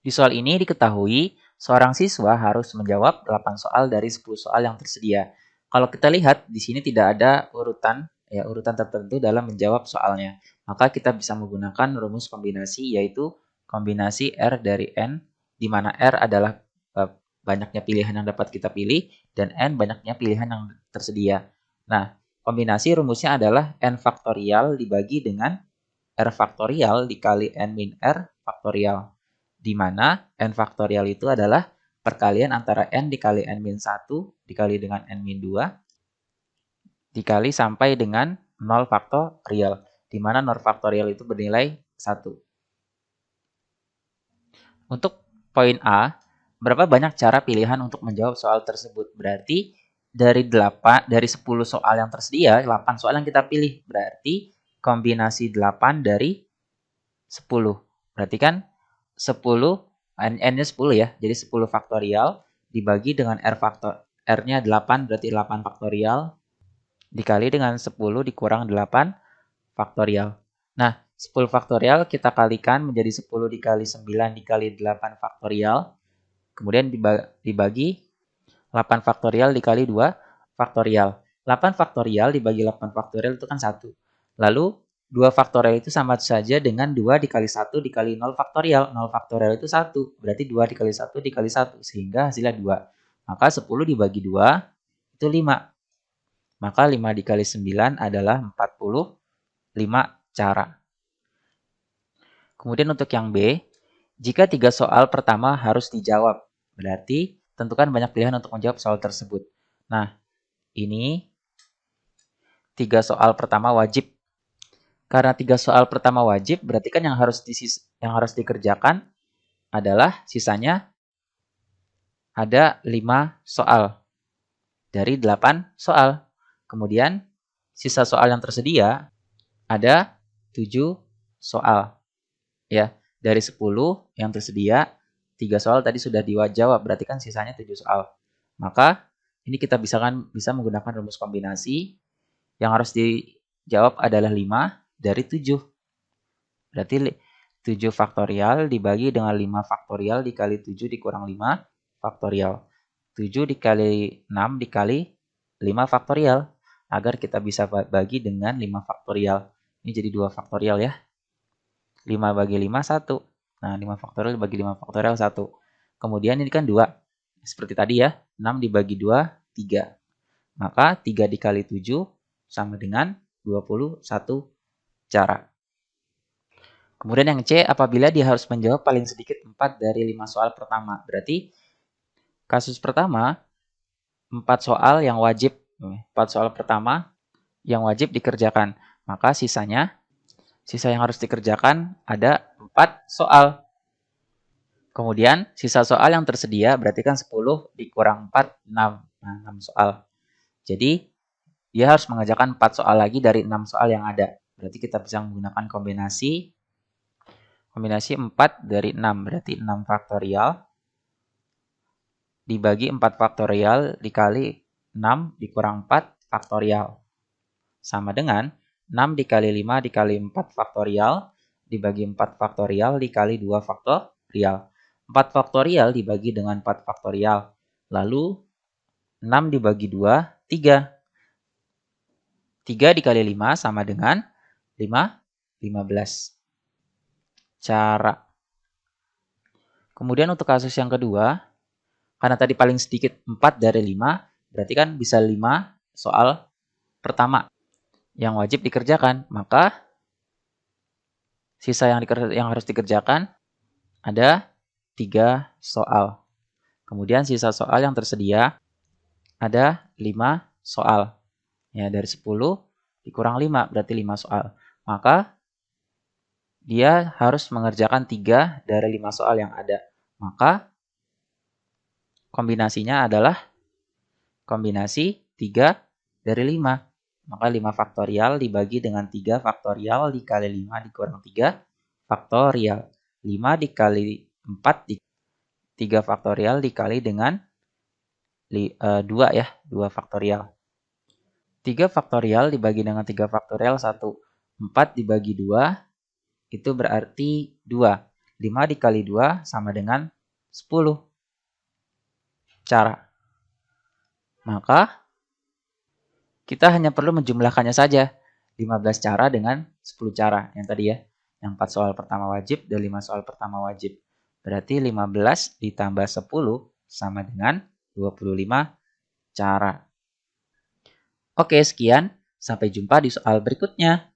Di soal ini diketahui seorang siswa harus menjawab 8 soal dari 10 soal yang tersedia. Kalau kita lihat di sini tidak ada urutan tertentu dalam menjawab soalnya. Maka kita bisa menggunakan rumus kombinasi yaitu kombinasi R dari N di mana R adalah banyaknya pilihan yang dapat kita pilih dan N banyaknya pilihan yang tersedia. Nah, kombinasi rumusnya adalah N faktorial dibagi dengan R faktorial dikali N min R faktorial. Di mana N faktorial itu adalah perkalian antara N dikali N min 1 dikali dengan N min 2 dikali sampai dengan 0 faktorial. Di mana 0 faktorial itu bernilai 1. Untuk poin A, berapa banyak cara pilihan untuk menjawab soal tersebut? Berarti dari 10 soal yang tersedia, 8 soal yang kita pilih. Berarti kombinasi 8 dari 10. Berarti kan 10 n-nya 10 ya. Jadi 10 faktorial dibagi dengan R-nya 8 berarti 8 faktorial dikali dengan 10 dikurang 8 faktorial. Nah, 10 faktorial kita kalikan menjadi 10 dikali 9 dikali 8 faktorial. Kemudian dibagi 8 faktorial dikali 2 faktorial. 8 faktorial dibagi 8 faktorial itu kan 1. Lalu 2 faktorial itu sama saja dengan 2 dikali 1 dikali 0 faktorial. 0 faktorial itu 1. Berarti 2 dikali 1 dikali 1. Sehingga hasilnya 2. Maka 10 dibagi 2 itu 5. Maka 5 dikali 9 adalah 45 cara. Kemudian untuk yang B, jika 3 soal pertama harus dijawab, berarti tentukan banyak pilihan untuk menjawab soal tersebut. Nah, ini 3 soal pertama wajib. Karena 3 soal pertama wajib, berarti kan yang harus dikerjakan adalah sisanya ada 5 soal dari 8 soal. Kemudian sisa soal yang tersedia ada 7 soal. Ya, dari 10 yang tersedia 3 soal tadi sudah dijawab, berarti kan sisanya 7 soal. Maka ini kita bisa menggunakan rumus kombinasi yang harus dijawab adalah 5 dari 7. Berarti 7 faktorial dibagi dengan 5 faktorial dikali 7 dikurang 5 faktorial. 7 dikali 6 dikali 5 faktorial. Agar kita bisa bagi dengan 5 faktorial. Ini jadi 2 faktorial ya. 5 bagi 5, 1. Nah, 5 faktorial dibagi 5 faktorial, 1. Kemudian ini kan 2. Seperti tadi ya, 6 dibagi 2, 3. Maka 3 dikali 7 sama dengan 21 cara. Kemudian yang C, apabila dia harus menjawab paling sedikit 4 dari 5 soal pertama. Berarti kasus pertama, 4 soal yang wajib. 4 soal pertama yang wajib dikerjakan. Maka sisa yang harus dikerjakan ada 4 soal. Kemudian sisa soal yang tersedia berarti kan 10 dikurang 4, 6. Nah, 6 soal. Jadi dia harus mengerjakan 4 soal lagi dari 6 soal yang ada. Berarti kita bisa menggunakan kombinasi 4 dari 6. Berarti 6 faktorial dibagi 4 faktorial dikali 6 dikurang 4 faktorial. Sama dengan 6 dikali 5 dikali 4 faktorial dibagi 4 faktorial dikali 2 faktorial. 4 faktorial dibagi dengan 4 faktorial. Lalu 6 dibagi 2, 3. 3 dikali 5 sama dengan 15 cara. Kemudian untuk kasus yang kedua, karena tadi paling sedikit 4 dari 5, berarti kan bisa 5 soal pertama yang wajib dikerjakan. Maka sisa yang harus dikerjakan ada 3 soal. Kemudian sisa soal yang tersedia ada 5 soal. Ya, dari 10 dikurang 5 berarti 5 soal. Maka dia harus mengerjakan 3 dari 5 soal yang ada. Maka kombinasinya adalah kombinasi 3 dari 5. Maka 5 faktorial dibagi dengan 3 faktorial dikali 5 dikurang 3 faktorial. 5 dikali 4 3 faktorial dikali dengan 2 ya, 2 faktorial. 3 faktorial dibagi dengan 3 faktorial 1. 4 dibagi 2 itu berarti 2. 5 dikali 2 sama dengan 10 cara. Maka kita hanya perlu menjumlahkannya saja. 15 cara dengan 10 cara. Yang tadi ya. Yang 4 soal pertama wajib dan 5 soal pertama wajib. Berarti 15 ditambah 10 sama dengan 25 cara. Oke, sekian. Sampai jumpa di soal berikutnya.